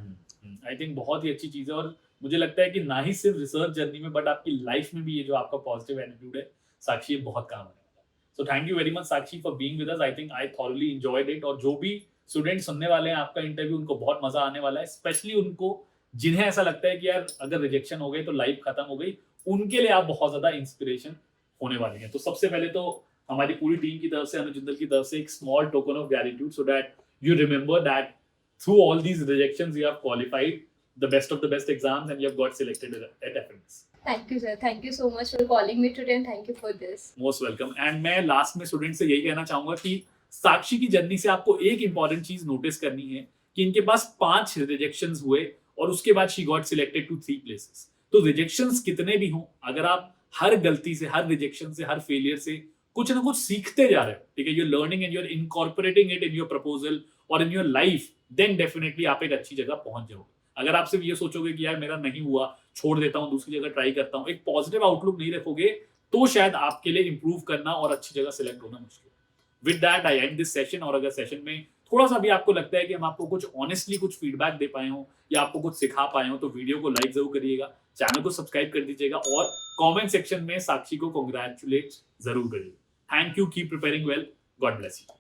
आई थिंक बहुत ही अच्छी चीज़ है, और मुझे लगता है कि ना ही सिर्फ रिसर्च जर्नी में बट आपकी लाइफ में भी ये जो आपका पॉजिटिव एटीट्यूड है साक्षी, ये बहुत काम है। So thank you very much Sakshi for being with us. I think I thoroughly enjoyed it, और जो भी स्टूडेंट सुनने वाले हैं आपका इंटरव्यू, उनको बहुत मजा आने वाला है, स्पेशली उनको जिन्हें ऐसा लगता है कि यार अगर रिजेक्शन हो गई तो लाइफ खत्म हो गई, उनके लिए आप बहुत ज्यादा इंस्पिरेशन होने वाली हैं। तो सबसे पहले तो हमारी पूरी टीम की तरफ से, अनुज जिंदल की तरफ से एक small token of gratitude, so that you remember that through all these rejections you have qualified the best of the best exams and you have got selected at FMS. Thank you sir, thank you so much for calling me today and thank you for this. Most welcome. And मैं लास्ट में स्टूडेंट से यही कहना चाहूंगा कि साक्षी की जर्नी से आपको एक इंपॉर्टेंट चीज नोटिस करनी है कि इनके पास 5 रिजेक्शंस हुए और उसके बाद she got selected to 3 places. तो रिजेक्शंस कितने भी हों, अगर आप हर गलती से, हर रिजेक्शन से, हर फेलियर से कुछ ना कुछ सीखते जा रहे हो, ठीक है, you are learning and you are incorporating it in your proposal और in your life, then definitely आप एक अच्छी जगह पहुंच जाओगे। अगर आप सिर्फ ये सोचोगे कि यार मेरा नहीं हुआ, छोड़ देता हूँ, दूसरी जगह ट्राई करता हूँ, एक पॉजिटिव आउटलुक नहीं रखोगे, तो शायद आपके लिए इंप्रूव करना और अच्छी जगह सिलेक्ट होना मुश्किल है। With that I and this session. और अगर सेशन में थोड़ा सा भी आपको लगता है कि हम आपको कुछ ऑनेस्टली कुछ फीडबैक दे पाए हो या आपको कुछ सिखा पाए हो, तो वीडियो को लाइक जरूर करिएगा, चैनल को सब्सक्राइब कर दीजिएगा और कॉमेंट सेक्शन में साक्षी को कॉन्ग्रेचुलेट जरूर करिएगा। Thank you, keep preparing well, God bless you.